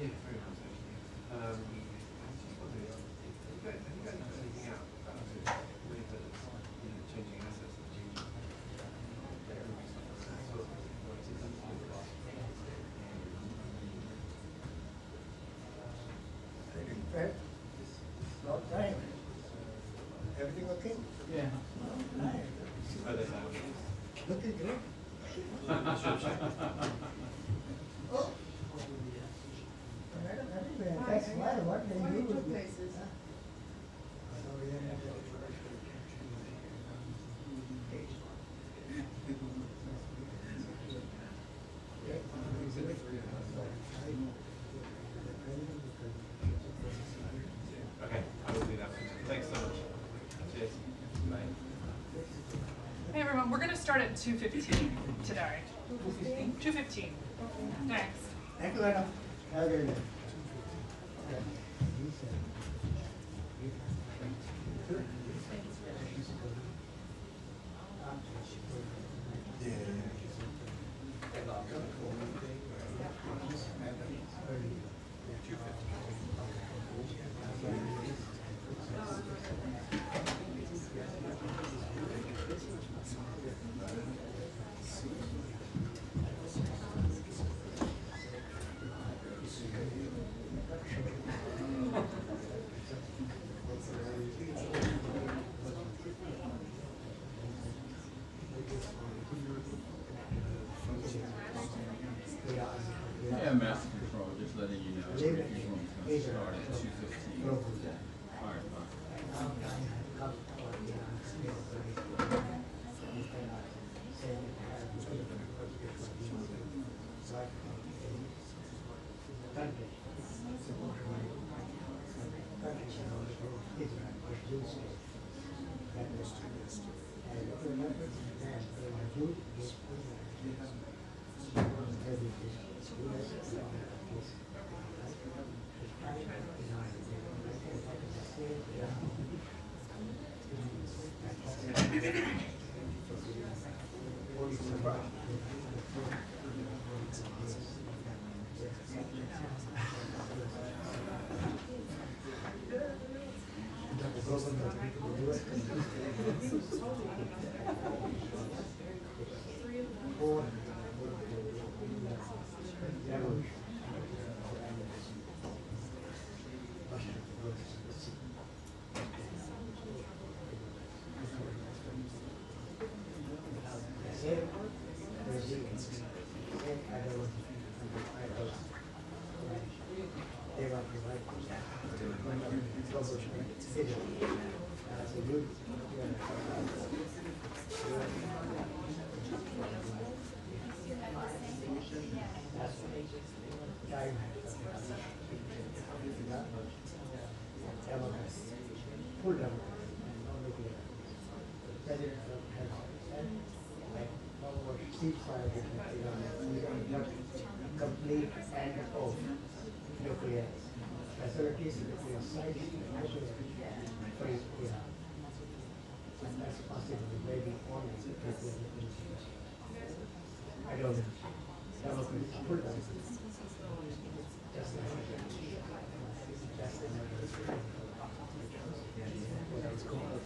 Yeah, very much actually. I was just wondering, have you got anything out about with changing assets and changing sort of what it is the last Fred, long time. Everything okay? Yeah. Nice. Oh, there's that. Looking great. Oh. Madam, that's why what they do with places. Okay, I will do that. Thanks so much. Cheers. Bye. Hey everyone, we're going to start at 2:15 today. 2:15. Thanks. Thank you, madam. Have a good day. Yeah, master control, just letting you know if you want to start at 2:15. All right, bye. Complete and off nuclear facilities, nuclear sites, free, yeah. And that's possible, maybe only nuclear. I don't know. Democrats put them. Just like that's the what it's called.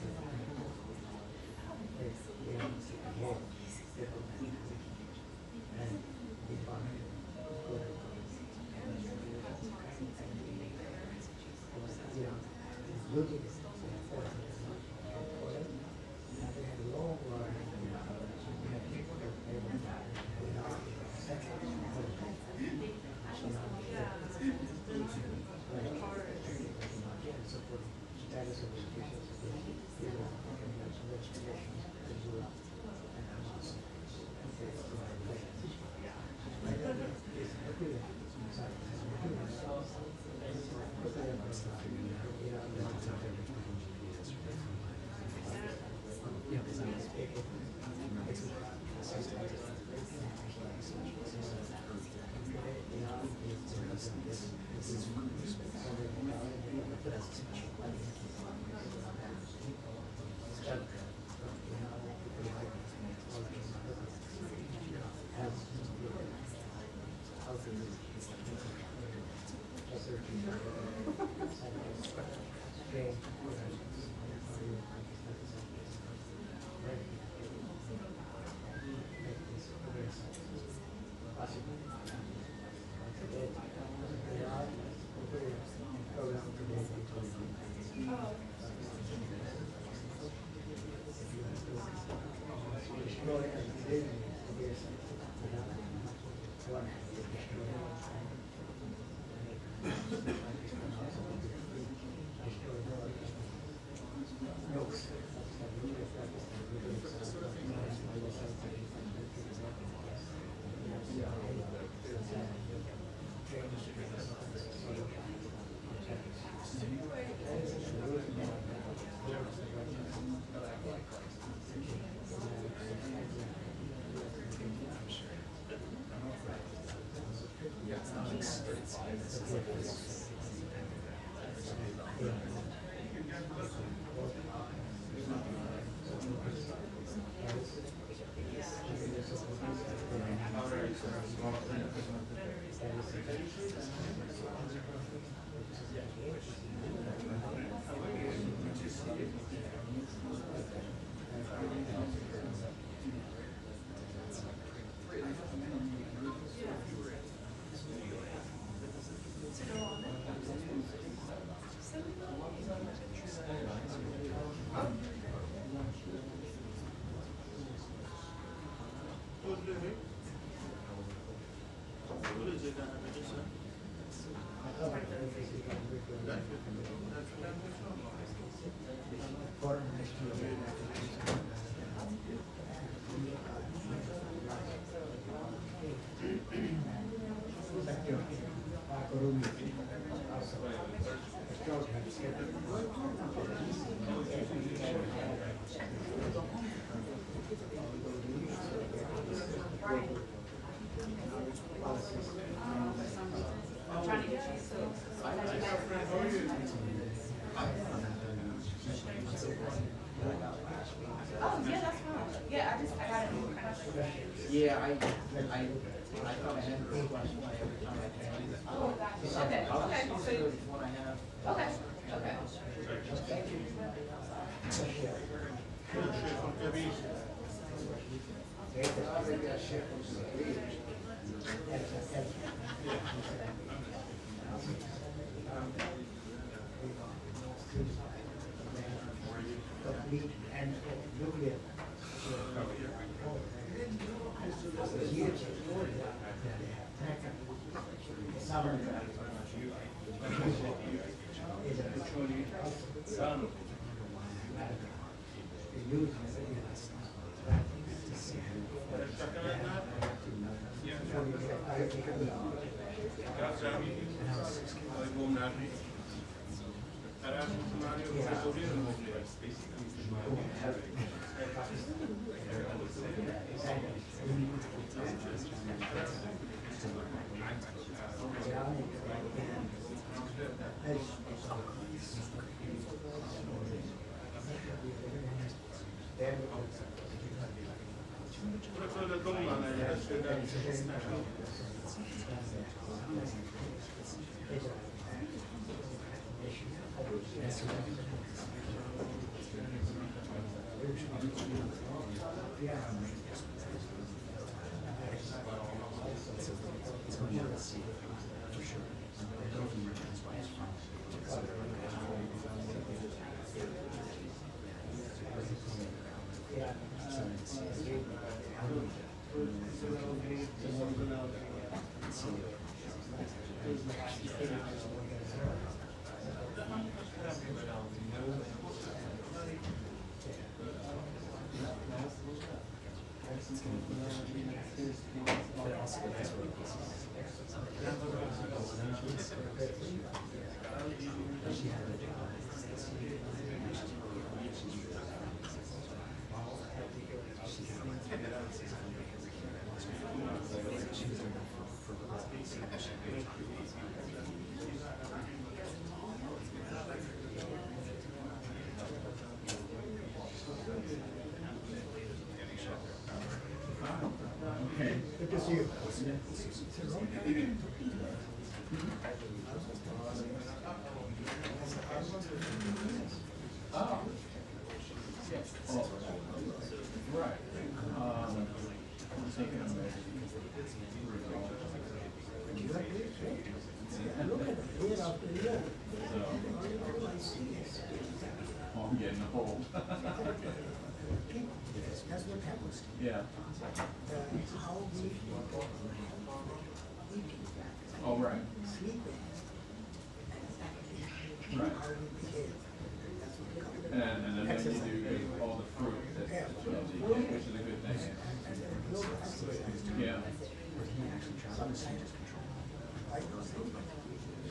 Yeah, I thought I had a question every time I came. Oh, gotcha. Okay, okay. I'll So see you- which one I have. Okay, okay. Thank you. Complete and nuclear. Good to see you. Oh. Yes. Oh. Right. I'm thinking of it. Look at it, year after year. So, oh, I'm getting old. That's what happens. Yeah. How we Oh, right. sleeping, Right. how we behave. That's what comes. And then you do all the fruit, which is a good thing. And then global exercise. Yeah. Sometimes I don't think,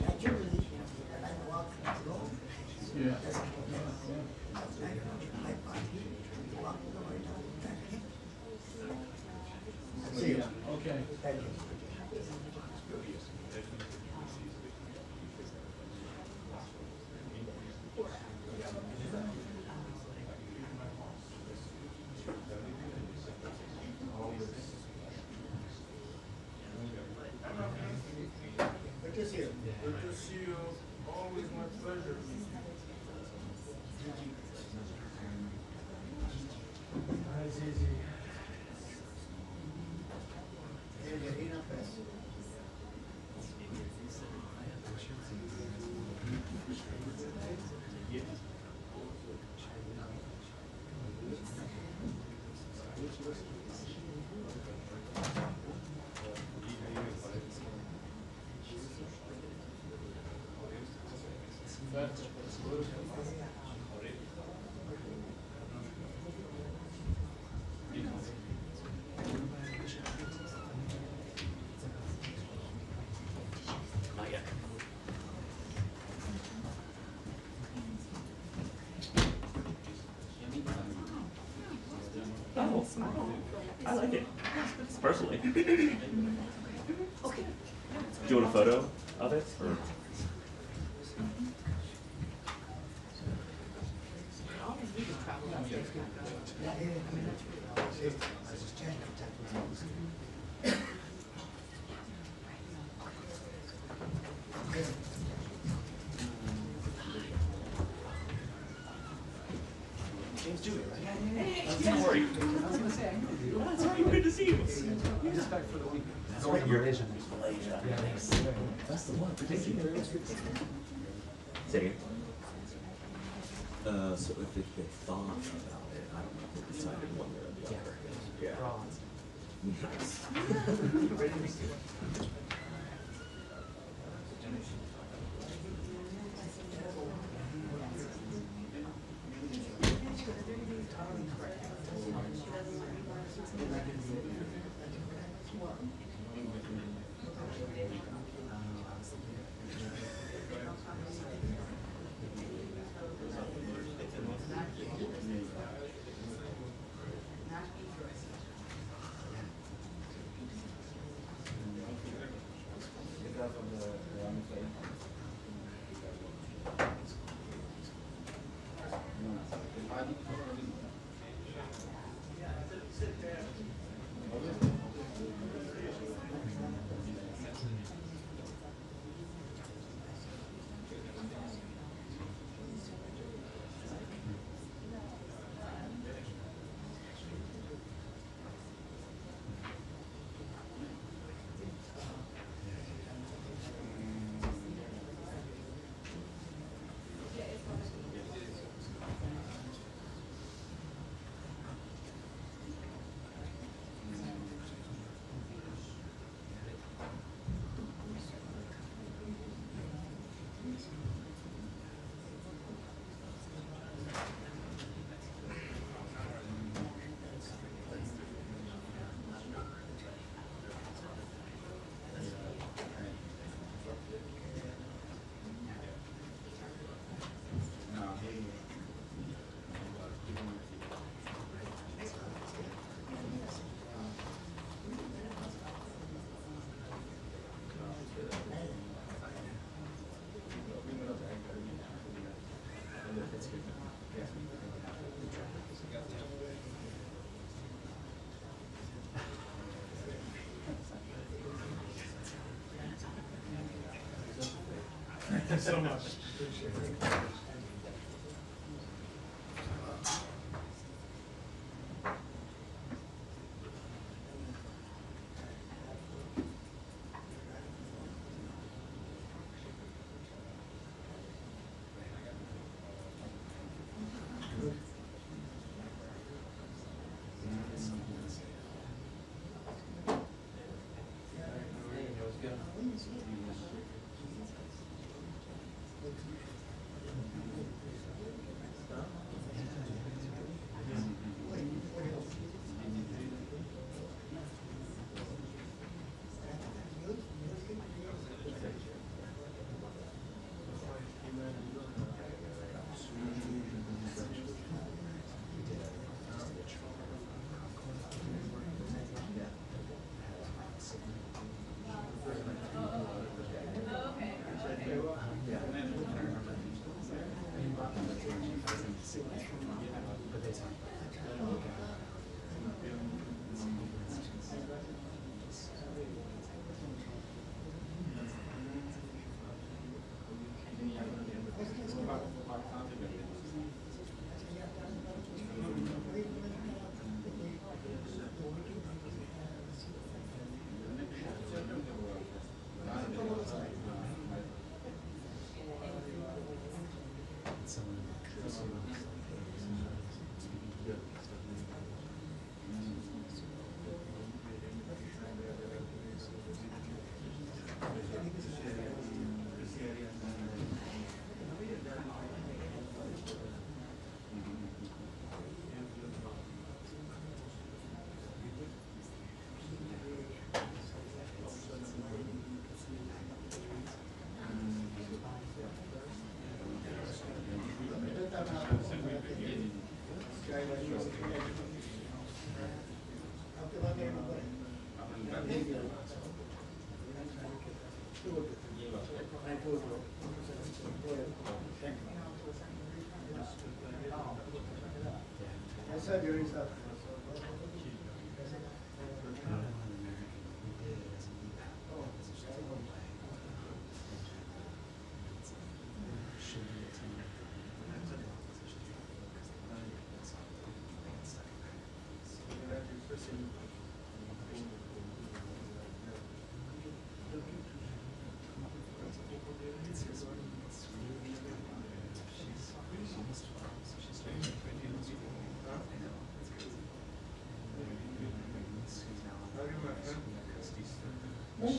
naturally, when I walk alone, Yeah. that's my body walk the way down that hip. See you. Okay. Thank you. Good to see you. Good to see you. Always my pleasure. That's easy. Oh, I like it. Personally. Do you want a photo of it? Or? James Dewey, right? Don't worry. I was gonna say, I knew you. That's right. Good to see you. You're just back for the week. Going to Malaysia. Malaysia. Yeah, Thanks. that's the one. Thank you. Say again. So if they thought about it, I don't know if they decided one way or the other. Yeah. Nice. Thank you so much. Appreciate it. Thank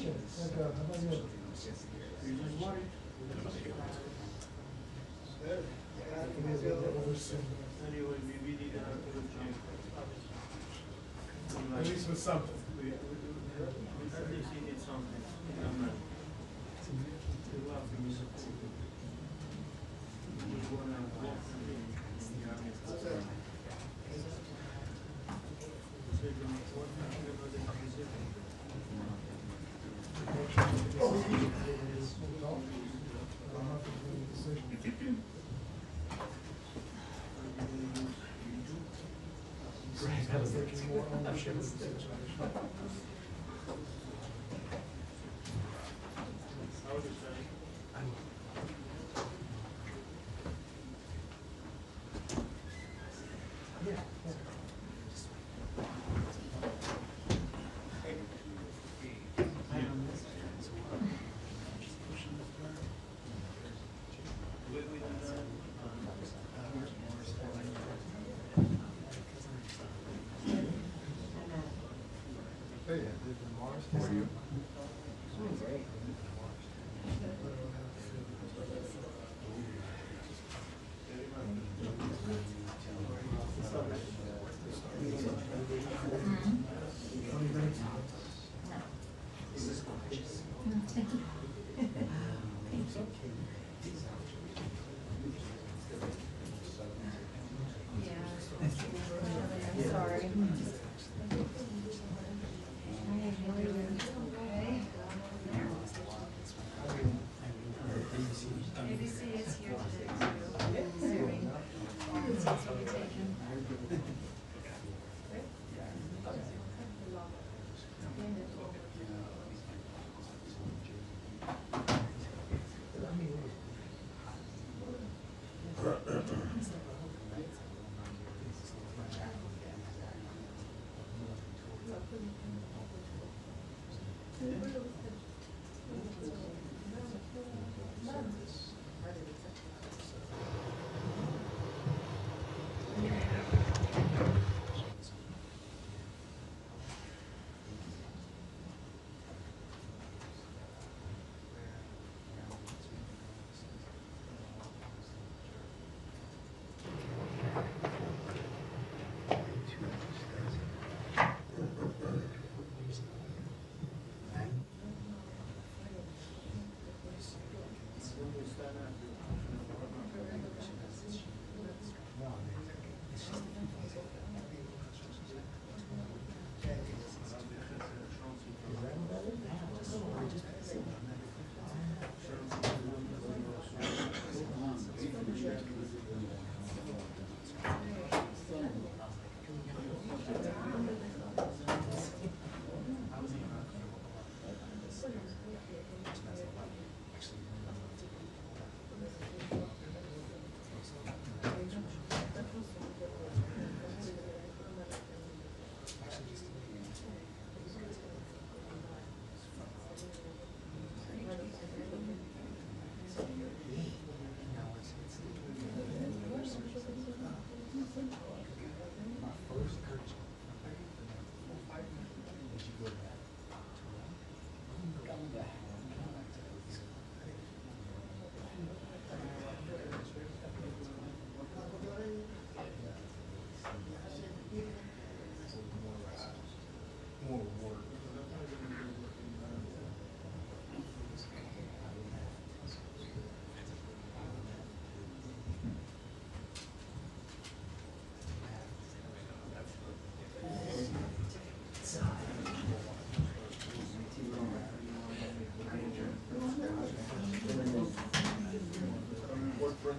you. How about you? At least with something. How are you? Sorry. ABC is here today too.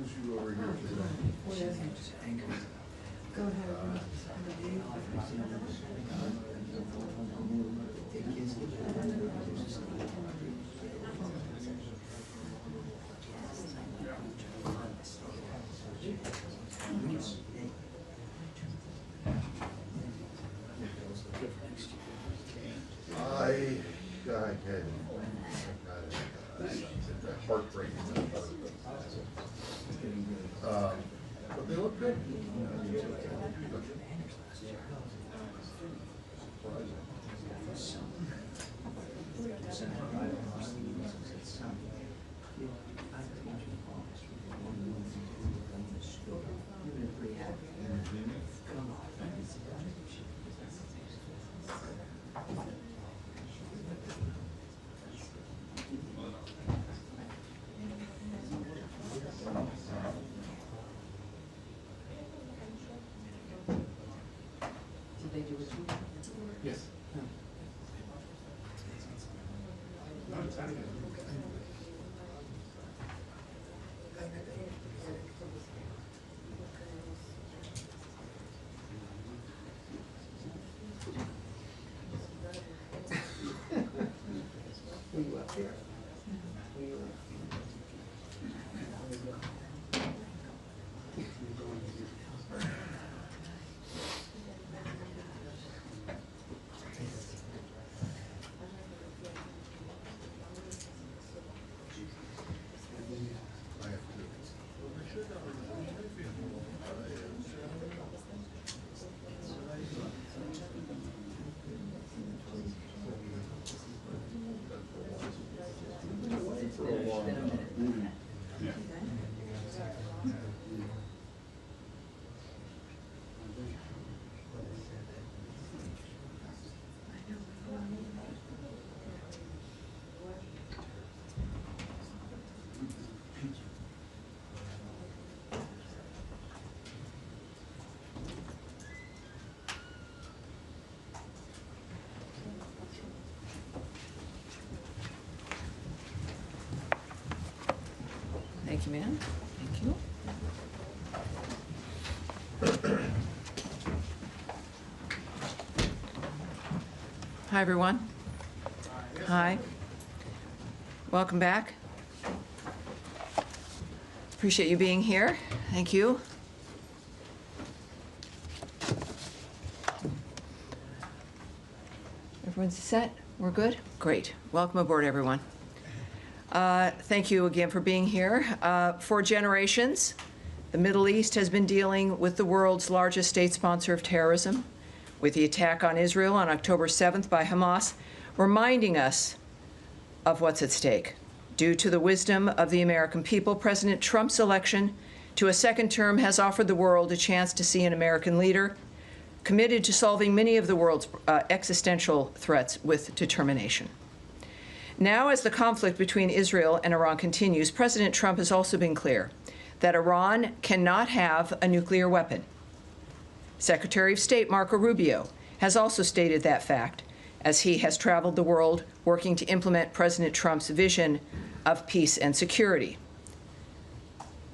push you over here today. Go ahead. I had heartbreaking. But they look good. Yes. No, it's out of here. Were you up here? Were you up? Thank you, ma'am. Thank you. Hi, everyone. Hi. Welcome back. Appreciate you being here. Thank you. Everyone's set? We're good? Great. Welcome aboard, everyone. Thank you again for being here. For generations, the Middle East has been dealing with the world's largest state sponsor of terrorism, with the attack on Israel on October 7th by Hamas, reminding us of what's at stake. Due to the wisdom of the American people, President Trump's election to a second term has offered the world a chance to see an American leader committed to solving many of the world's existential threats with determination. Now, as the conflict between Israel and Iran continues, President Trump has also been clear that Iran cannot have a nuclear weapon. Secretary of State Marco Rubio has also stated that fact, as he has traveled the world working to implement President Trump's vision of peace and security.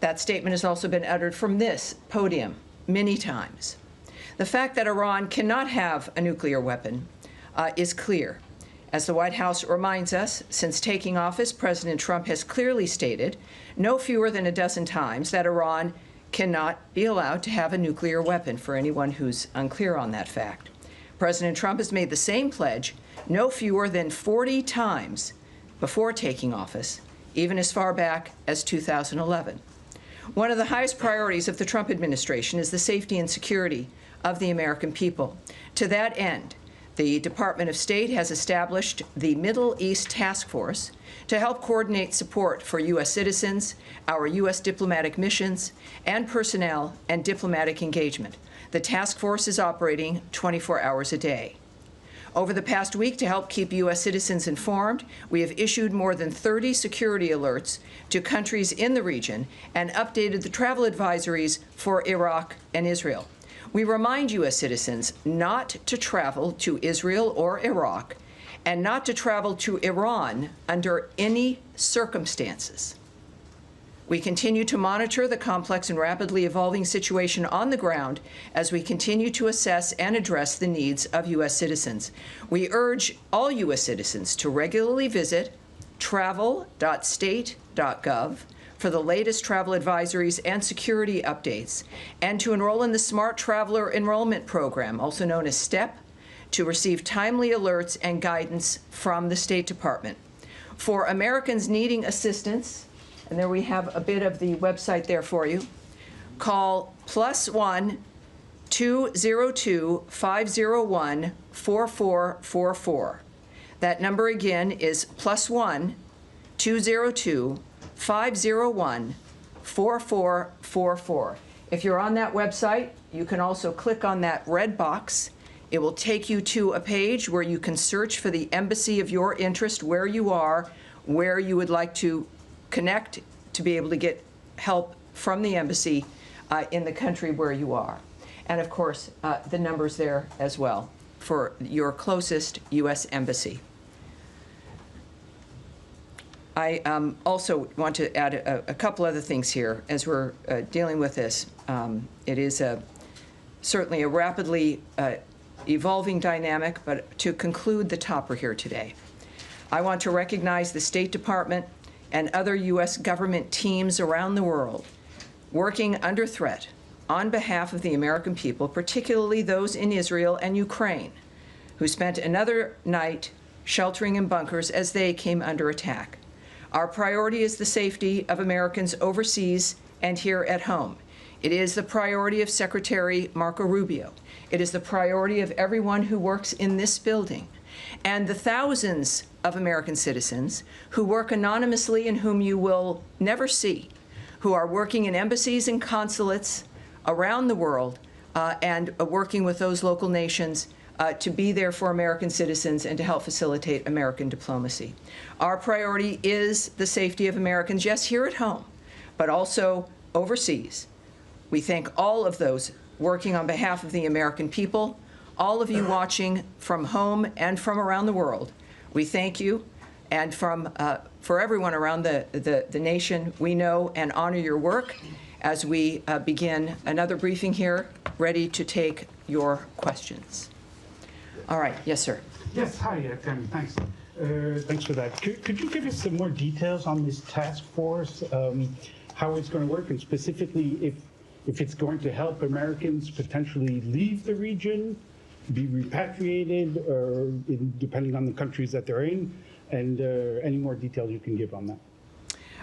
That statement has also been uttered from this podium many times. The fact that Iran cannot have a nuclear weapon is clear. As the White House reminds us, since taking office, President Trump has clearly stated no fewer than a dozen times that Iran cannot be allowed to have a nuclear weapon, for anyone who's unclear on that fact. President Trump has made the same pledge no fewer than 40 times before taking office, even as far back as 2011. One of the highest priorities of the Trump administration is the safety and security of the American people. To that end, the Department of State has established the Middle East Task Force to help coordinate support for U.S. citizens, our U.S. diplomatic missions, and personnel and diplomatic engagement. The task force is operating 24 hours a day. Over the past week, to help keep U.S. citizens informed, we have issued more than 30 security alerts to countries in the region and updated the travel advisories for Iraq and Israel. We remind U.S. citizens not to travel to Israel or Iraq and not to travel to Iran under any circumstances. We continue to monitor the complex and rapidly evolving situation on the ground as we continue to assess and address the needs of U.S. citizens. We urge all U.S. citizens to regularly visit travel.state.gov for the latest travel advisories and security updates, and to enroll in the Smart Traveler Enrollment Program, also known as STEP, to receive timely alerts and guidance from the State Department. For Americans needing assistance, and there we have a bit of the website there for you, call +1 202 501 4444. That number again is +1 202 501 4444. If you're on that website, you can also click on that red box. It will take you to a page where you can search for the embassy of your interest, where you are, where you would like to connect to be able to get help from the embassy in the country where you are. And of course, the number's there as well for your closest U.S. embassy. I also want to add a couple other things here as we're dealing with this. It is certainly a rapidly evolving dynamic, but to conclude the topper here today, I want to recognize the State Department and other U.S. government teams around the world working under threat on behalf of the American people, particularly those in Israel and Ukraine, who spent another night sheltering in bunkers as they came under attack. Our priority is the safety of Americans overseas and here at home. It is the priority of Secretary Marco Rubio. It is the priority of everyone who works in this building, and the thousands of American citizens who work anonymously and whom you will never see, who are working in embassies and consulates around the world and working with those local nations to be there for American citizens and to help facilitate American diplomacy. Our priority is the safety of Americans, yes, here at home, but also overseas. We thank all of those working on behalf of the American people, all of you watching from home and from around the world. We thank you, and for everyone around the nation, we know and honor your work as we begin another briefing here, ready to take your questions. All right, yes, sir. Yes, hi, Tammy, thanks. Thanks for that. Could you give us some more details on this task force, how it's going to work, and specifically if it's going to help Americans potentially leave the region, be repatriated, or depending on the countries that they're in, and any more details you can give on that?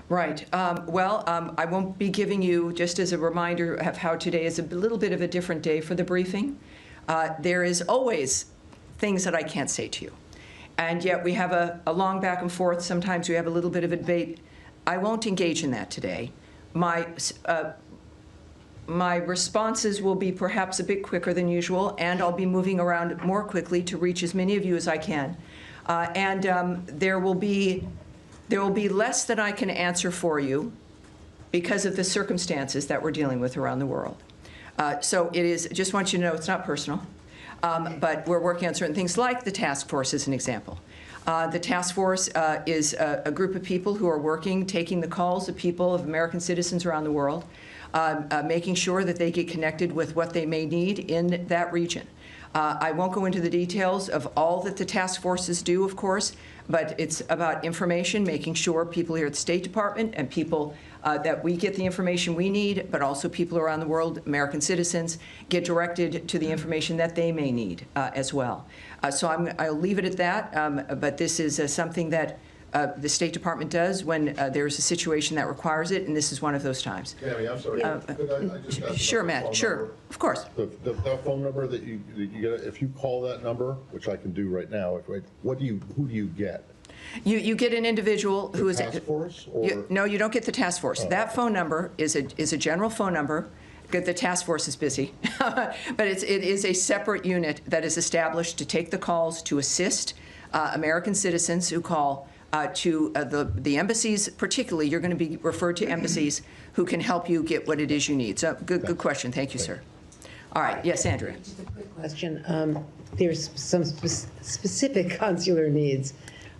Right. I won't be giving you, just as a reminder of how today is a little bit of a different day for the briefing. There is always things that I can't say to you. And yet we have a long back and forth. Sometimes we have a little bit of a debate. I won't engage in that today. My responses will be perhaps a bit quicker than usual, and I'll be moving around more quickly to reach as many of you as I can. There will be less that I can answer for you because of the circumstances that we're dealing with around the world. So it is, just want you to know, it's not personal, but we're working on certain things like the task force as an example. The task force is a group of people who are working, taking the calls of people, of American citizens around the world, making sure that they get connected with what they may need in that region. I won't go into the details of all that the task forces do, of course, but it's about information, making sure people here at the State Department and people that we get the information we need, but also people around the world, American citizens, get directed to the information that they may need as well. So I'll leave it at that, but this is something that the State Department does when there's a situation that requires it, and this is one of those times. Tammy, I'm sorry. Could I just ask Sure, about the Matt, phone sure, number? of course. That phone number that you get, if you call that number, which I can do right now, who do you get? You get an individual who is task force, or? No, you don't get the task force. That phone number is a general phone number. The task force is busy, but it is a separate unit that is established to take the calls to assist American citizens who call to the embassies. Particularly, you're going to be referred to embassies who can help you get what it is you need. So good question. Thank you, sir. All right. Yes, Andrea. Just a quick question. There's some specific consular needs.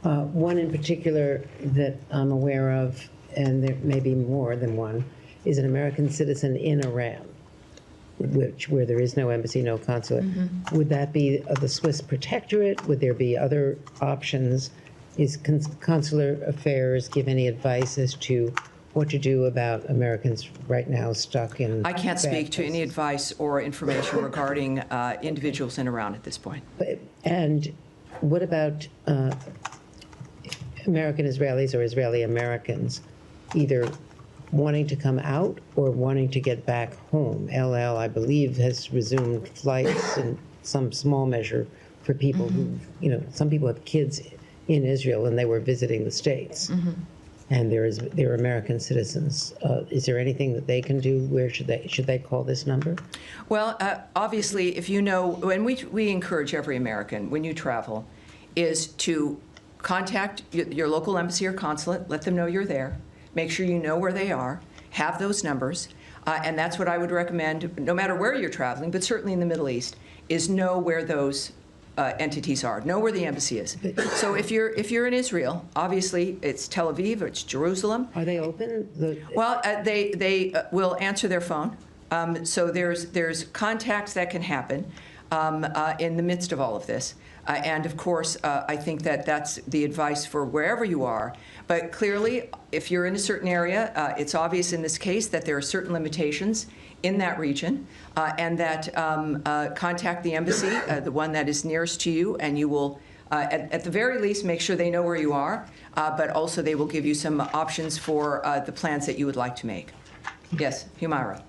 One in particular that I'm aware of and there may be more than one, is an American citizen in Iran, where there is no embassy, no consulate. Would that be the Swiss protectorate? Would there be other options? Is consular affairs give any advice as to what to do about Americans right now stuck in? I can't speak bad to any places? advice or information regarding individuals in Iran at this point. And what about American Israelis or Israeli Americans either wanting to come out or wanting to get back home? LL, I believe, has resumed flights in some small measure for people who, some people have kids in Israel and they were visiting the States. And they're American citizens. Is there anything that they can do? Where should they call this number? Well, obviously, if you know, and we encourage every American, when you travel, is to contact your local embassy or consulate, let them know you're there, make sure you know where they are, have those numbers, and that's what I would recommend, no matter where you're traveling, but certainly in the Middle East, is know where those entities are, know where the embassy is. So if you're in Israel, obviously it's Tel Aviv or it's Jerusalem. Are they open? Well, they will answer their phone. So there's contacts that can happen in the midst of all of this. And of course, I think that's the advice for wherever you are. But clearly, if you're in a certain area, it's obvious in this case that there are certain limitations in that region, and that contact the embassy, the one that is nearest to you, and you will, at the very least, make sure they know where you are, but also they will give you some options for the plans that you would like to make. Yes, Humaira.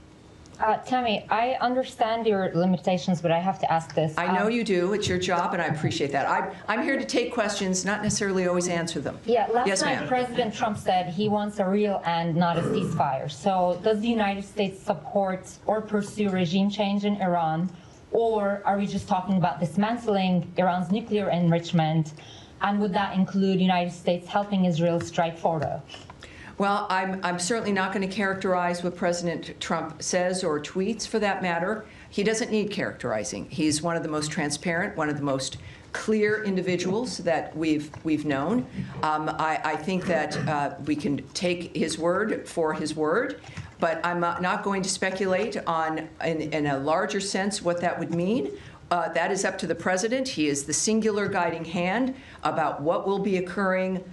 Tammy, I understand your limitations, but I have to ask this. I know you do. It's your job, and I appreciate that. I'm here to take questions, not necessarily always answer them. Yeah, last Yes, night ma'am. President Trump said he wants a real end, not a ceasefire. So does the United States support or pursue regime change in Iran, or are we just talking about dismantling Iran's nuclear enrichment? And would that include the United States helping Israel strike Fordo? Well, I'm certainly not going to characterize what President Trump says or tweets, for that matter. He doesn't need characterizing. He's one of the most transparent, one of the most clear individuals that we've known. I think that we can take his word for his word, but I'm not going to speculate on, in a larger sense, what that would mean. That is up to the president. He is the singular guiding hand about what will be occurring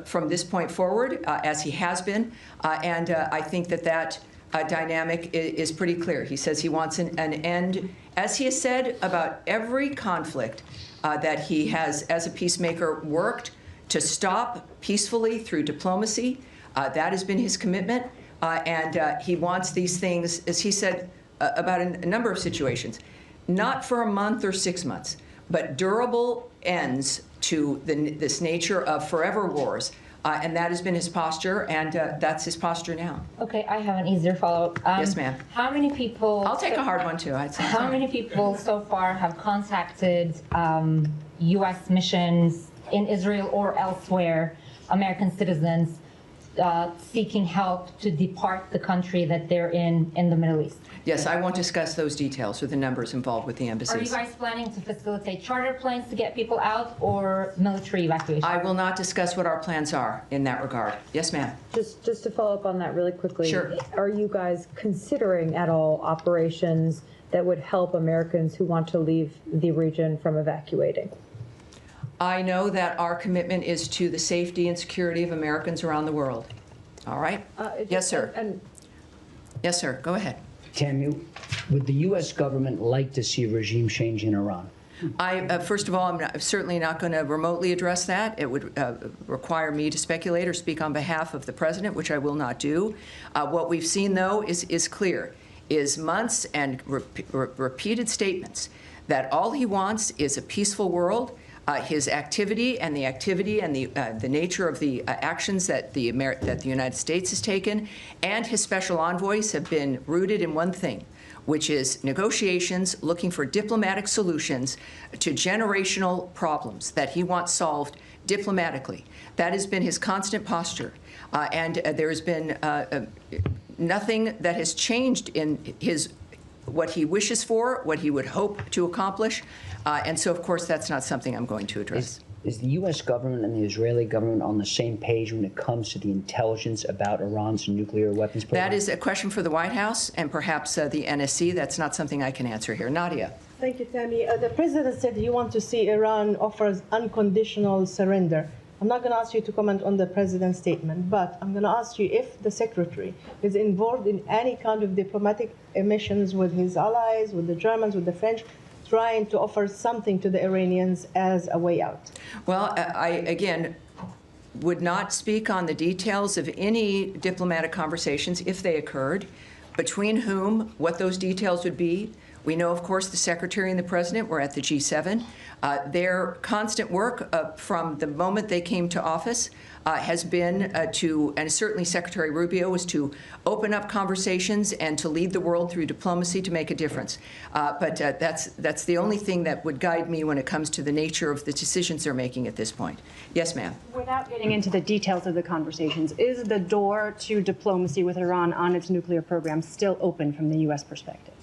from this point forward, as he has been. And I think that dynamic is pretty clear. He says he wants an end, as he has said about every conflict that he has, as a peacemaker, worked to stop peacefully through diplomacy. That has been his commitment. And he wants these things, as he said about a number of situations, not for a month or 6 months, but durable ends to this nature of forever wars. And that has been his posture, and that's his posture now. Okay, I have an easier follow-up. Yes, ma'am. How many people... I'll take a hard one, too. I'd say. How many people so far have contacted U.S. missions in Israel or elsewhere, American citizens, seeking help to depart the country that they're in the Middle East? Yes, I won't discuss those details or the numbers involved with the embassies. Are you guys planning to facilitate charter planes to get people out or military evacuation? I will not discuss what our plans are in that regard. Yes, ma'am. Just to follow up on that really quickly. Sure. Are you guys considering at all operations that would help Americans who want to leave the region from evacuating? I know that our commitment is to the safety and security of Americans around the world. All right? Yes, sir. Yes, sir. Go ahead. Tammy, would the U.S. government like to see a regime change in Iran? First of all, I'm certainly not going to remotely address that. It would require me to speculate or speak on behalf of the president, which I will not do. What we've seen, though, is clear, is months and repeated statements that all he wants is a peaceful world. His activity and the nature of the actions that the United States has taken, and his special envoys have been rooted in one thing, which is negotiations, looking for diplomatic solutions to generational problems that he wants solved diplomatically. That has been his constant posture, and there has been nothing that has changed in what he wishes for, what he would hope to accomplish. And so, of course, that's not something I'm going to address. Is the U.S. government and the Israeli government on the same page when it comes to the intelligence about Iran's nuclear weapons program? That is a question for the White House and perhaps the NSC. That's not something I can answer here. Nadia. Thank you, Tammy. The president said you want to see Iran offers unconditional surrender. I'm not going to ask you to comment on the president's statement, but I'm going to ask you if the secretary is involved in any kind of diplomatic missions with his allies, with the Germans, with the French, trying to offer something to the Iranians as a way out. Well, I, again, would not speak on the details of any diplomatic conversations, if they occurred, between whom, what those details would be. We know, of course, the Secretary and the President were at the G7. Their constant work from the moment they came to office has been to, and certainly Secretary Rubio, was to open up conversations and to lead the world through diplomacy to make a difference. But that's the only thing that would guide me when it comes to the nature of the decisions they're making at this point. Yes, ma'am. Without getting into the details of the conversations, is the door to diplomacy with Iran on its nuclear program still open from the U.S. perspective?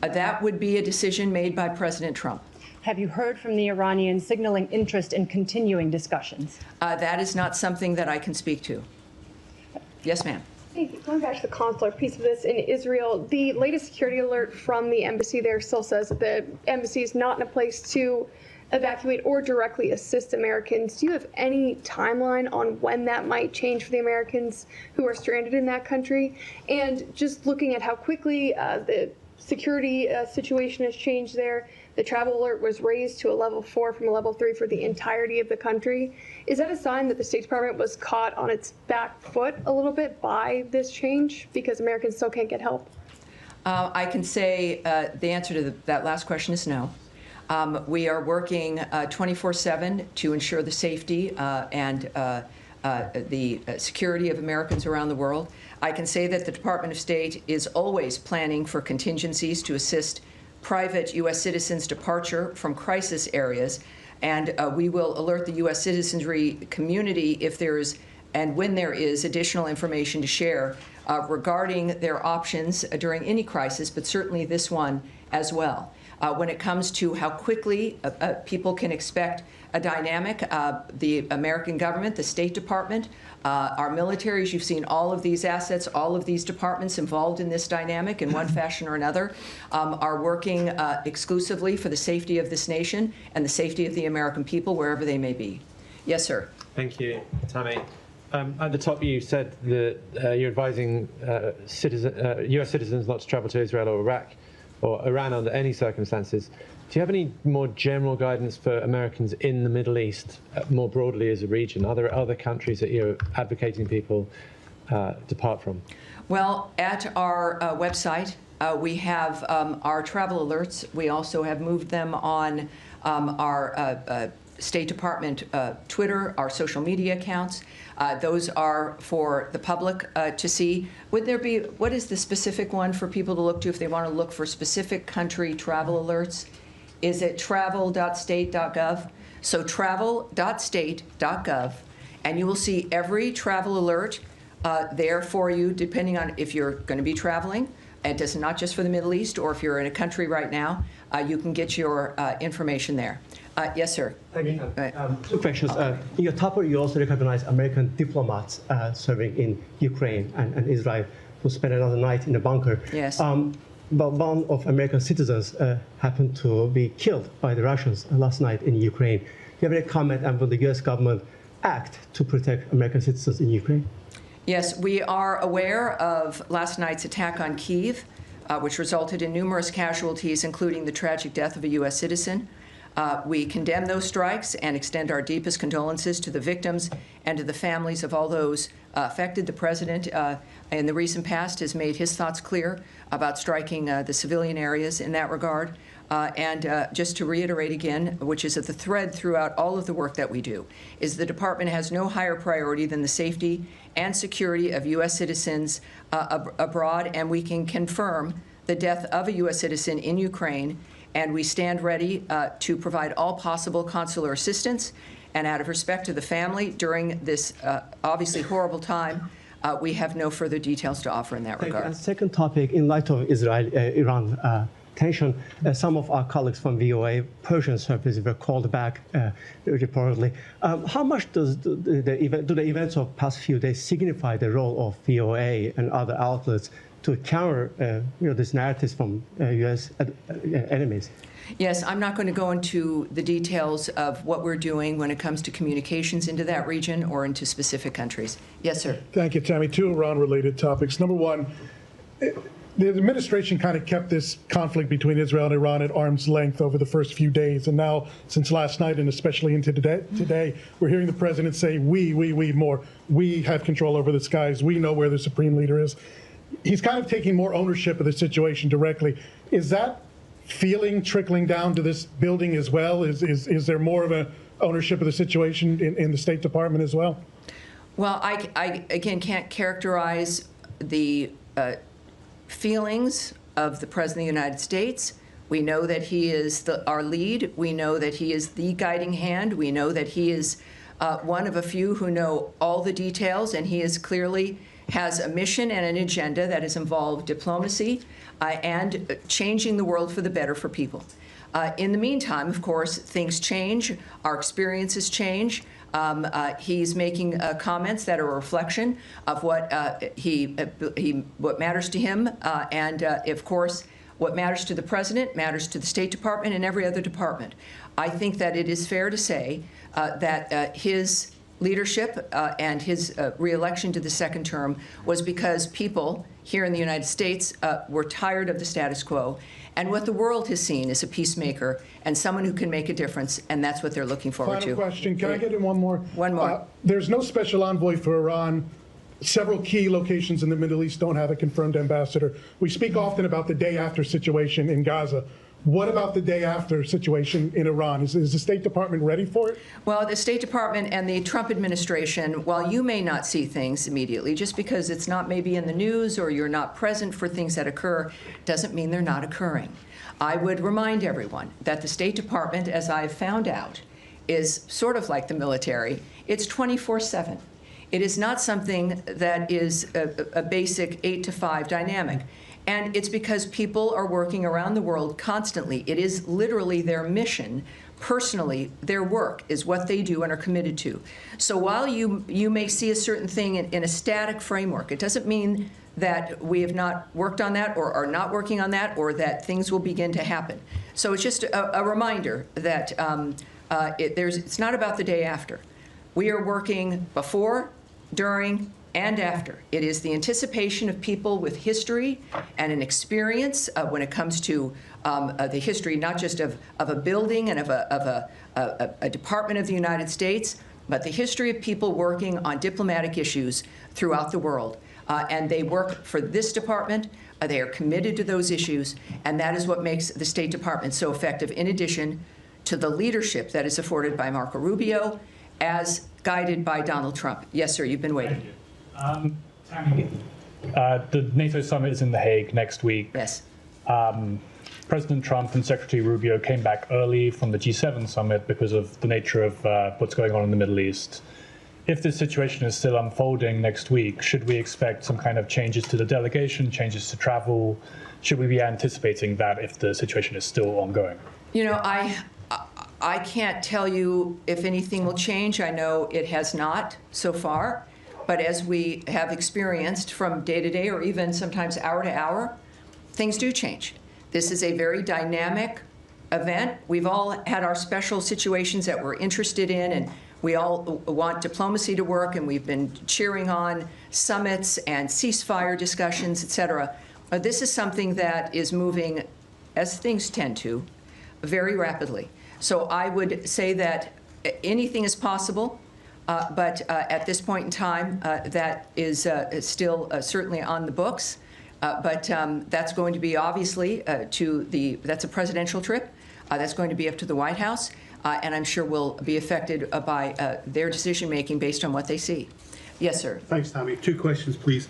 That would be a decision made by President Trump. Have you heard from the Iranians signaling interest in continuing discussions? That is not something that I can speak to. Yes, ma'am. Going back to the consular piece of this in Israel, the latest security alert from the embassy there still says that the embassy is not in a place to evacuate or directly assist Americans. Do you have any timeline on when that might change for the Americans who are stranded in that country? And just looking at how quickly the security situation has changed there, the travel alert was raised to a level 4 from a level 3 for the entirety of the country. Is that a sign that the State Department was caught on its back foot a little bit by this change because Americans still can't get help? I can say the answer to that last question is no. We are working 24/7 to ensure the safety and the security of Americans around the world. I can say that the Department of State is always planning for contingencies to assist private U.S. citizens' departure from crisis areas, and we will alert the U.S. citizenry community if there is and when there is additional information to share regarding their options during any crisis, but certainly this one as well. When it comes to how quickly people can expect a dynamic, the American government, the State Department, our militaries, you've seen all of these assets, all of these departments involved in this dynamic in one fashion or another, are working exclusively for the safety of this nation and the safety of the American people, wherever they may be. Yes, sir. Thank you, Tammy. At the top, you said that you're advising U.S. citizens not to travel to Israel or Iraq or Iran under any circumstances. Do you have any more general guidance for Americans in the Middle East, more broadly as a region? Are there other countries that you're advocating people depart from? Well, at our website, we have our travel alerts. We also have moved them on our State Department Twitter, our social media accounts. Those are for the public to see. Would there be, what is the specific one for people to look to if they want to look for specific country travel alerts? Is it travel.state.gov? So travel.state.gov, and you will see every travel alert there for you, depending on if you're going to be traveling. It is not just for the Middle East, or if you're in a country right now, you can get your information there. Yes, sir. Thank you. Two questions. In your topper, you also recognize American diplomats serving in Ukraine and Israel who spent another night in a bunker. Yes. But one of American citizens happened to be killed by the Russians last night in Ukraine. Do you have any comment, and will the U.S. government act to protect American citizens in Ukraine? Yes, we are aware of last night's attack on Kyiv, which resulted in numerous casualties, including the tragic death of a U.S. citizen. We condemn those strikes and extend our deepest condolences to the victims and to the families of all those affected. The President, in the recent past, has made his thoughts clear about striking the civilian areas in that regard. Just to reiterate again, which is at the thread throughout all of the work that we do, is the Department has no higher priority than the safety and security of U.S. citizens abroad, and we can confirm the death of a U.S. citizen in Ukraine, and we stand ready to provide all possible consular assistance. And out of respect to the family during this obviously horrible time, we have no further details to offer in that regard. Second topic, in light of Israel-Iran tension. Some of our colleagues from VOA Persian service were called back reportedly. How much do the events of past few days signify the role of VOA and other outlets to counter these narratives from U.S. enemies? Yes, I'm not going to go into the details of what we're doing when it comes to communications into that region or into specific countries. Yes, sir. Thank you, Tammy. Two Iran-related topics. Number one, the administration kind of kept this conflict between Israel and Iran at arm's length over the first few days. And now, since last night and especially into today, we're hearing the president say, we more. We have control over the skies. We know where the supreme leader is. He's kind of taking more ownership of the situation directly. Is that feeling trickling down to this building as well? Is there more of a ownership of the situation in the State Department as well? Well, I again can't characterize the feelings of the President of the United States. We know that he is our lead. We know that he is the guiding hand. We know that he is one of a few who know all the details, and he is clearly has a mission and an agenda that has involved diplomacy and changing the world for the better for people. In the meantime, of course, things change. Our experiences change. He's making comments that are a reflection of what what matters to him, and of course, what matters to the president matters to the State Department and every other department. I think that it is fair to say that his leadership and his re-election to the second term was because people here in the United States were tired of the status quo. And what the world has seen is a peacemaker and someone who can make a difference, and that's what they're looking forward to. Final question. Can I get in one more? One more. There's no special envoy for Iran. Several key locations in the Middle East don't have a confirmed ambassador. We speak often about the day after situation in Gaza. What about the day after situation in Iran? Is the State Department ready for it? Well, the State Department and the Trump administration, while you may not see things immediately, just because it's not maybe in the news or you're not present for things that occur, doesn't mean they're not occurring. I would remind everyone that the State Department, as I've found out, is sort of like the military. It's 24/7. It is not something that is a basic 8 to 5 dynamic. And it's because people are working around the world constantly. It is literally their mission. Personally, their work is what they do and are committed to. So while you may see a certain thing in a static framework, it doesn't mean that we have not worked on that or are not working on that or that things will begin to happen. So it's just a reminder that it's not about the day after. We are working before, during, and after. It is the anticipation of people with history and an experience when it comes to the history, not just of a building and of a department of the United States, but the history of people working on diplomatic issues throughout the world. And they work for this department. They are committed to those issues, and that is what makes the State Department so effective, in addition to the leadership that is afforded by Marco Rubio, as guided by Donald Trump. Yes, sir, you've been waiting. Tammy, the NATO summit is in The Hague next week. Yes. President Trump and Secretary Rubio came back early from the G7 summit because of the nature of what's going on in the Middle East. If this situation is still unfolding next week, should we expect some kind of changes to the delegation, changes to travel? Should we be anticipating that if the situation is still ongoing? You know, I can't tell you if anything will change. I know it has not so far. But as we have experienced from day to day or even sometimes hour to hour, things do change. This is a very dynamic event. We've all had our special situations that we're interested in, and we all want diplomacy to work, and we've been cheering on summits and ceasefire discussions, et cetera. This is something that is moving, as things tend to, very rapidly. So I would say that anything is possible. But at this point in time, that is still certainly on the books. But that's going to be obviously that's a presidential trip. That's going to be up to the White House. And I'm sure will be affected by their decision making based on what they see. Yes, sir. Thanks, Tammy. 2 questions, please.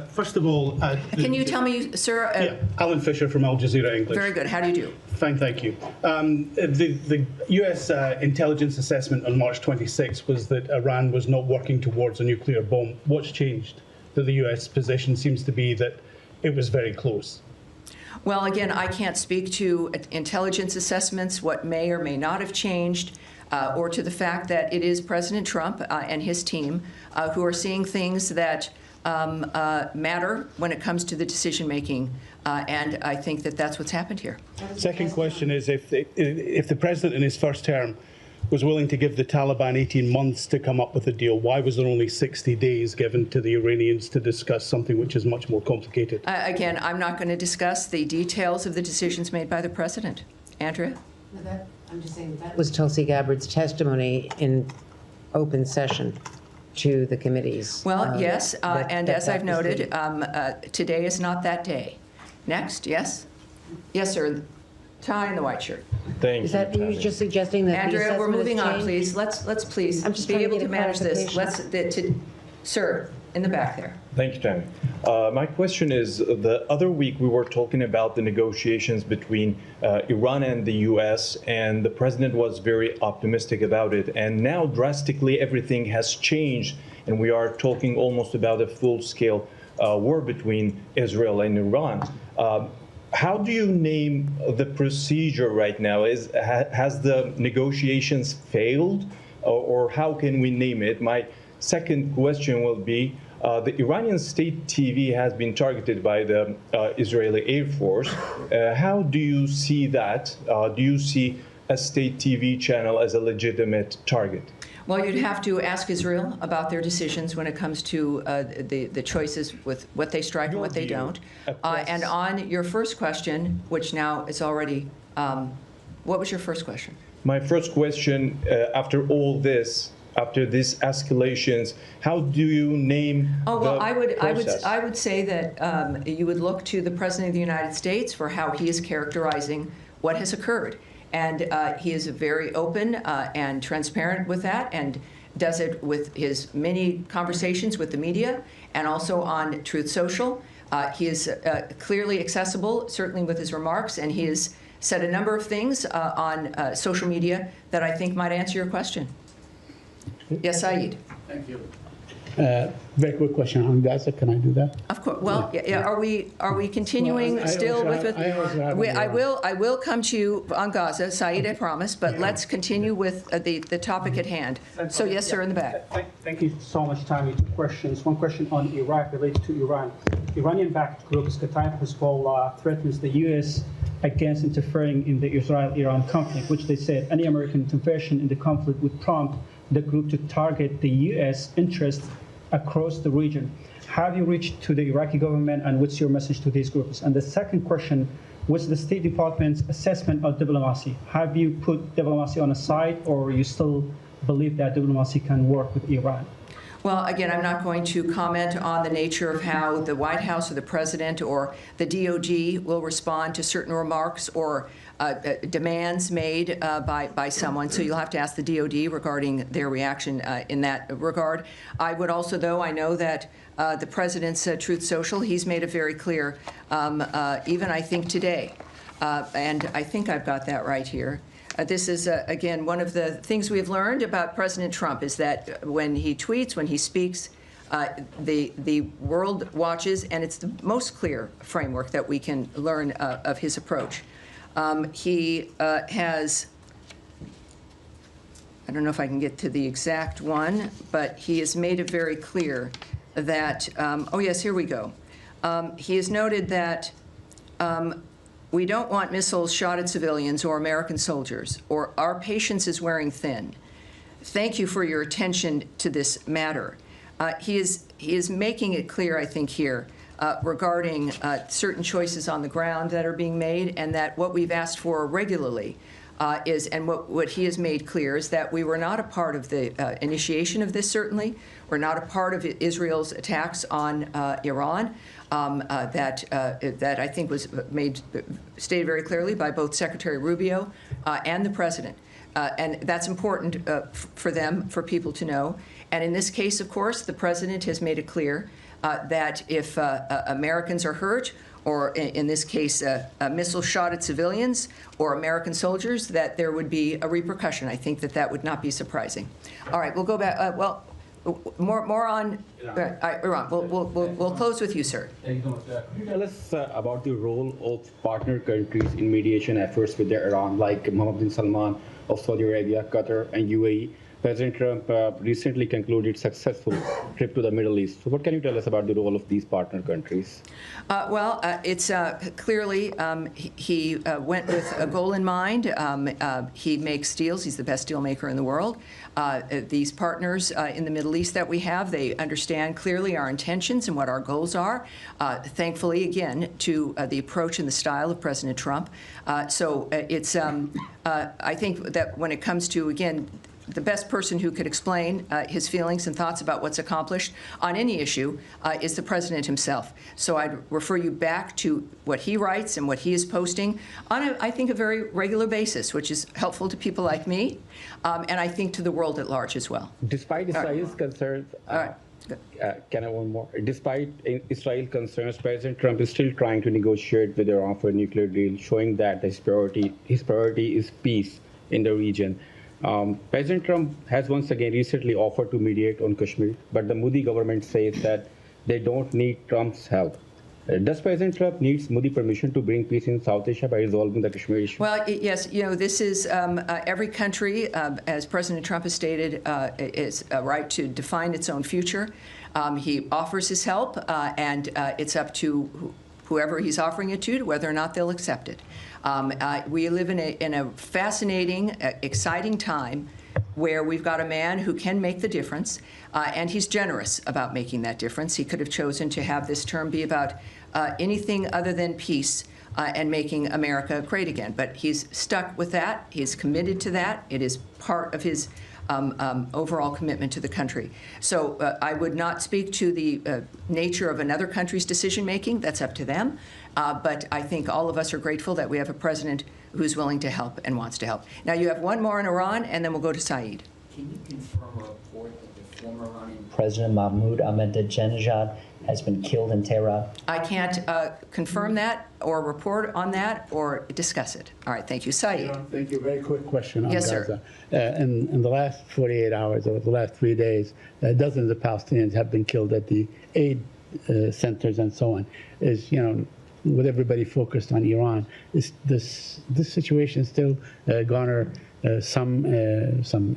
First of all, can you tell me, sir? Yeah, Alan Fisher from Al Jazeera English. Very good. How do you do? Fine, thank you. The U.S. intelligence assessment on March 26 was that Iran was not working towards a nuclear bomb. What's changed? That the U.S. position seems to be that it was very close. Well, again, I can't speak to intelligence assessments, what may or may not have changed, or to the fact that it is President Trump and his team who are seeing things that matter when it comes to the decision-making, and I think that that's what's happened here. Second question is, if the president in his first term was willing to give the Taliban 18 months to come up with a deal, why was there only 60 days given to the Iranians to discuss something which is much more complicated? Again, I'm not going to discuss the details of the decisions made by the president. Andrea? I'm just saying that was Tulsi Gabbard's testimony in open session to the committees. Well, yes, and as I've noted, today is not that day. Next, yes? Yes, sir. Tie in the white shirt. Is that you just suggesting that Andrea, we're moving on, please. Let's please be able to manage this. Sir, in the back there. Thank you, Tammy. My question is, the other week we were talking about the negotiations between Iran and the U.S., and the president was very optimistic about it. And now drastically everything has changed, and we are talking almost about a full-scale war between Israel and Iran. How do you name the procedure right now? Has the negotiations failed, or how can we name it? My second question will be, the Iranian state TV has been targeted by the Israeli Air Force. How do you see that? Do you see a state TV channel as a legitimate target? Well, you'd have to ask Israel about their decisions when it comes to the choices with what they strike and what they don't. And on your first question, which now is already, what was your first question? My first question, after all this, after these escalations, how do you name well, process? I would say that you would look to the President of the United States for how he is characterizing what has occurred. And he is very open and transparent with that, and does it with his many conversations with the media and also on Truth Social. He is clearly accessible, certainly with his remarks, and he has said a number of things on social media that I think might answer your question. Yes, Saeed. Thank you. Very quick question on Gaza. Can I do that? Of course. Well, yeah, are we continuing still with it? I will come to you on Gaza, Saeed, I promise. But let's continue with the topic at hand. So yes, sir, in the back. Thank you so much, Tammy. Two questions. One question on Iraq related to Iran. Iranian-backed group Kataib Hezbollah threatens the U.S. against interfering in the Israel-Iran conflict, which they said any American intervention in the conflict would prompt the group to target the U.S. interests across the region. Have you reached to the Iraqi government, and what's your message to these groups? And the second question, what's the State Department's assessment of diplomacy? Have you put diplomacy on a side, or you still believe that diplomacy can work with Iran? Well, again, I'm not going to comment on the nature of how the White House or the President or the DOD will respond to certain remarks or demands made by someone. So you'll have to ask the DOD regarding their reaction in that regard. I would also, though, I know that the President's Truth Social, he's made it very clear, even I think today, and I think I've got that right here. This is, again, one of the things we've learned about President Trump is that when he tweets, when he speaks, the world watches, and it's the most clear framework that we can learn of his approach. He has, I don't know if I can get to the exact one, but he has made it very clear that, oh yes, here we go. He has noted that we don't want missiles shot at civilians or American soldiers, or our patience is wearing thin. Thank you for your attention to this matter. He is making it clear, I think, here, regarding certain choices on the ground that are being made, and that what we've asked for regularly is, and what he has made clear is that we were not a part of the initiation of this, certainly. We're not a part of Israel's attacks on Iran. That I think was stated very clearly by both Secretary Rubio and the President. And that's important for them, for people to know. And in this case, of course, the President has made it clear that if Americans are hurt, or in this case, a missile shot at civilians or American soldiers, that there would be a repercussion. I think that that would not be surprising. All right, we'll go back. Well, More on Iran. We'll close with you, sir. Thank you so much. Could you tell us about the role of partner countries in mediation efforts with Iran, like Mohammed bin Salman of Saudi Arabia, Qatar, and UAE? President Trump recently concluded successful trip to the Middle East. So what can you tell us about the role of these partner countries? It's clearly he went with a goal in mind. He makes deals. He's the best deal maker in the world. These partners in the Middle East that we have, they understand clearly our intentions and what our goals are. Thankfully, again, to the approach and the style of President Trump. I think that when it comes to, again, the best person who could explain his feelings and thoughts about what's accomplished on any issue is the president himself. So I'd refer you back to what he writes and what he is posting on, I think, a very regular basis, which is helpful to people like me, and I think to the world at large as well. Despite Israel's concerns, can I one more? Despite Israel concerns, President Trump is still trying to negotiate with Iran for a nuclear deal, showing that his priority is peace in the region. President Trump has once again recently offered to mediate on Kashmir, but the Modi government says that they don't need Trump's help. Does President Trump need Modi permission to bring peace in South Asia by resolving the Kashmir issue? Well, yes, this is every country, as President Trump has stated, is a right to define its own future. He offers his help, and it's up to whoever he's offering it to whether or not they'll accept it. We live in a fascinating, exciting time where we've got a man who can make the difference, and he's generous about making that difference. He could have chosen to have this term be about anything other than peace and making America great again. But he's stuck with that. He's committed to that. It is part of his overall commitment to the country. So I would not speak to the nature of another country's decision-making. That's up to them. But I think all of us are grateful that we have a president who's willing to help and wants to help. Now, you have one more in Iran, and then we'll go to Saeed. Can you confirm a report that the former Iranian President Mahmoud Ahmadinejad has been killed in Tehran? I can't confirm that or report on that or discuss it. All right, thank you. Saeed. Thank you. Very quick question on Yes, Gaza. sir. In the last 48 hours or the last 3 days, dozens of Palestinians have been killed at the aid centers and so on. With everybody focused on Iran, this situation still garner some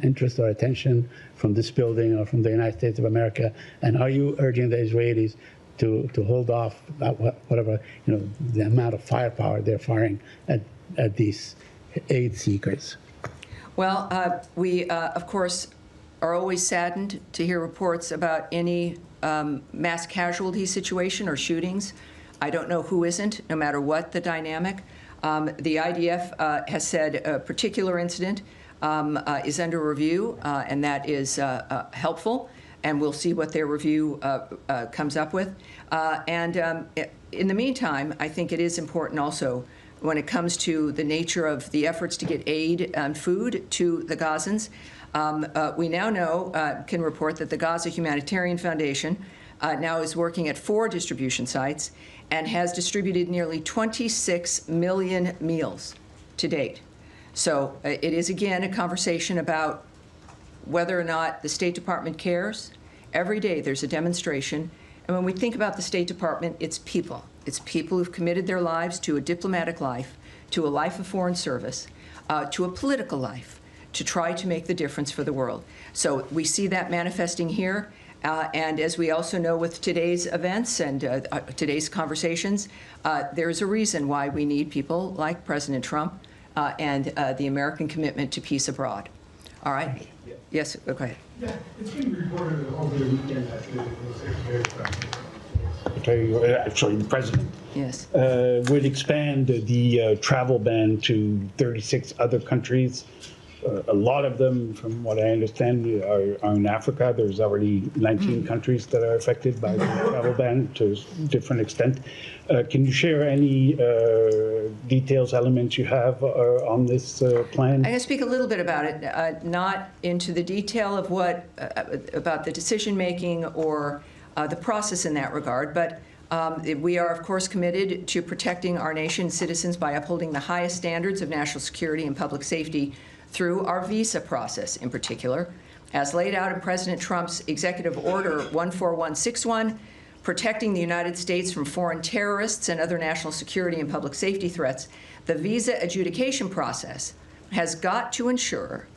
interest or attention from this building or from the United States of America? And are you urging the Israelis to hold off whatever the amount of firepower they're firing at these aid seekers? Well, we of course are always saddened to hear reports about any mass casualty situation or shootings. I don't know who isn't, no matter what the dynamic. The IDF has said a particular incident is under review, and that is helpful, and we'll see what their review comes up with. In the meantime, I think it is important also when it comes to the nature of the efforts to get aid and food to the Gazans. We now know, can report that the Gaza Humanitarian Foundation now is working at 4 distribution sites and has distributed nearly 26 million meals to date. So it is, again, a conversation about whether or not the State Department cares. Every day there's a demonstration. And when we think about the State Department, it's people. It's people who've committed their lives to a diplomatic life, to a life of foreign service, to a political life, to try to make the difference for the world. So we see that manifesting here. And as we also know with today's events and today's conversations, there's a reason why we need people like President Trump and the American commitment to peace abroad. All right? Yes, go ahead. Yeah, it's been reported over the weekend that the President yes. Would expand the travel ban to 36 other countries. A lot of them, from what I understand, are in Africa. There's already 19 countries that are affected by the travel ban to a different extent. Can you share any details, elements you have on this plan? I'm going to speak a little bit about it, not into the detail of what about the decision-making or the process in that regard, but we are, of course, committed to protecting our nation's citizens by upholding the highest standards of national security and public safety through our visa process in particular. as laid out in President Trump's Executive Order 14161, protecting the United States from foreign terrorists and other national security and public safety threats, the visa adjudication process has got to ensure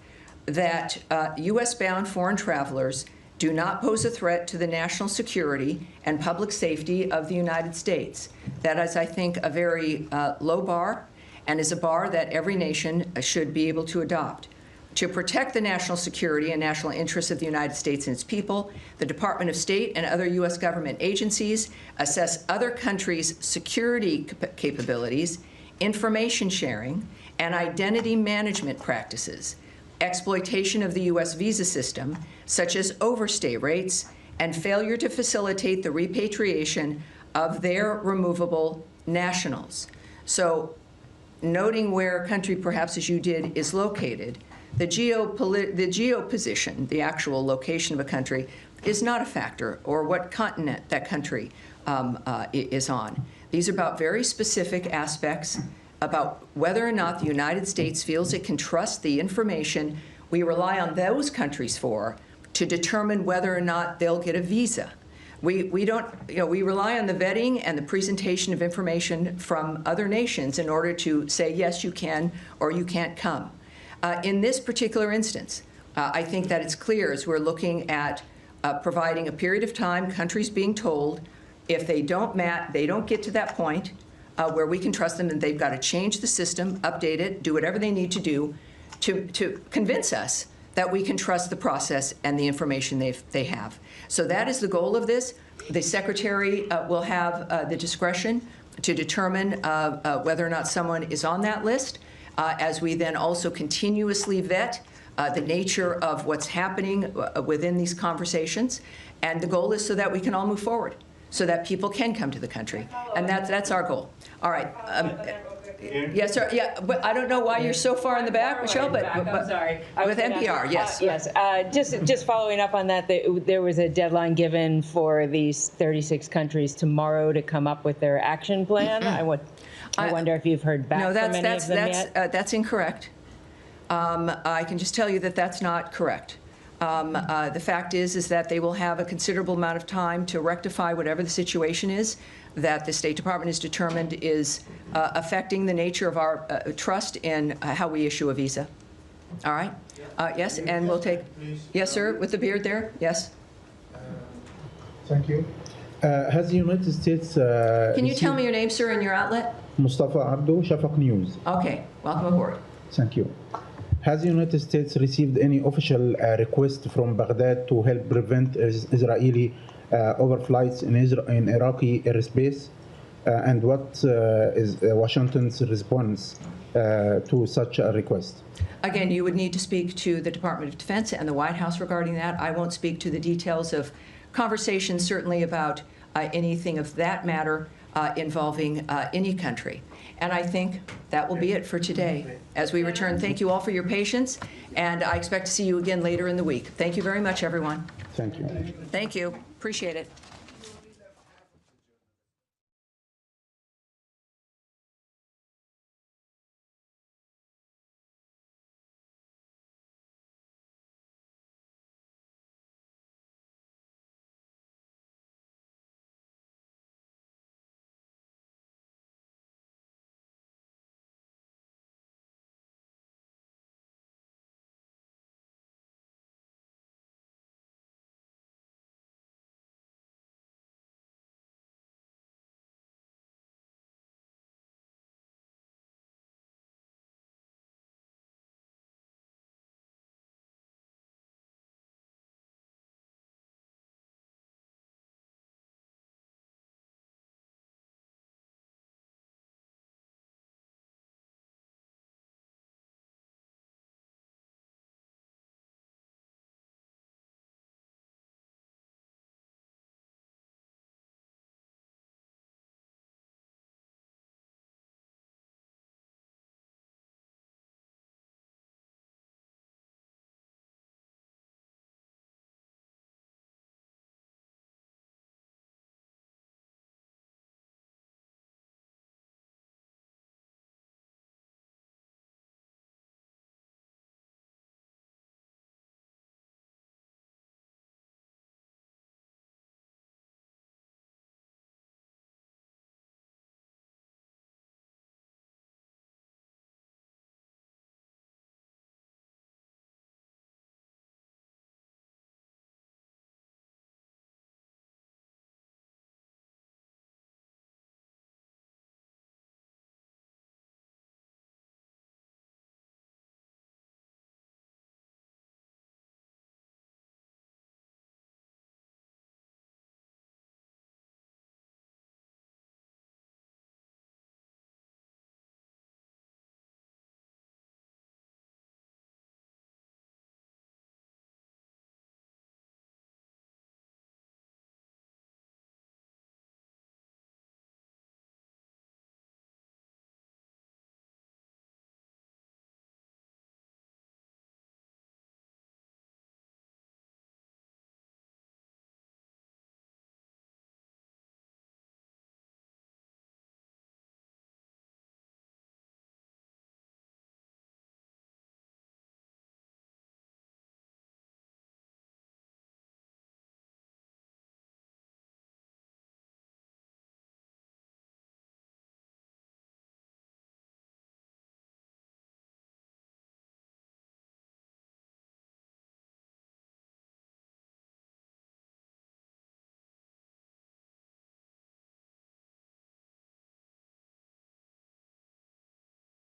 that U.S.-bound foreign travelers do not pose a threat to the national security and public safety of the United States. That is, I think, a very low bar, and is a bar that every nation should be able to adopt. To protect the national security and national interests of the United States and its people, the Department of State and other U.S. government agencies assess other countries' security capabilities, information sharing, and identity management practices, exploitation of the U.S. visa system, such as overstay rates, and failure to facilitate the repatriation of their removable nationals. So, noting where a country, perhaps as you did, is located, the geoposition, the actual location of a country, is not a factor, or what continent that country is on. These are about very specific aspects about whether or not the United States feels it can trust the information we rely on those countries for to determine whether or not they'll get a visa. We don't, we rely on the vetting and the presentation of information from other nations in order to say, yes, you can, or you can't come. In this particular instance, I think that it's clear as we're looking at providing a period of time, countries being told if they don't get to that point where we can trust them, and they've got to change the system, update it, do whatever they need to do to convince us that we can trust the process and the information they have. So that is the goal of this. The Secretary will have the discretion to determine whether or not someone is on that list, as we then also continuously vet the nature of what's happening within these conversations. And the goal is so that we can all move forward, so that people can come to the country. And that's our goal. All right. Yes, sir. Yeah, but I don't know why you're so far in the back, Michelle, but I'm sorry. With NPR, yes. Yes. Just following up on that, there was a deadline given for these 36 countries tomorrow to come up with their action plan. I wonder if you've heard back from any of them yet? That's incorrect. I can just tell you that that's not correct. The fact is that they will have a considerable amount of time to rectify whatever the situation is that the State Department is determined is affecting the nature of our trust in how we issue a visa. All right? Yes, and we'll take, yes, sir, with the beard there, yes. Thank you. Has the United States... Can you tell me your name, sir, and your outlet? Mustafa Abdo, Shafaq News. Okay, welcome aboard. Thank you. Has the United States received any official request from Baghdad to help prevent Israeli overflights in Iraqi airspace? And what is Washington's response to such a request? Again, you would need to speak to the Department of Defense and the White House regarding that. I won't speak to the details of conversations, certainly about anything of that matter involving any country. And I think that will be it for today. As we return, thank you all for your patience, and I expect to see you again later in the week. Thank you very much, everyone. Thank you. Thank you. Appreciate it.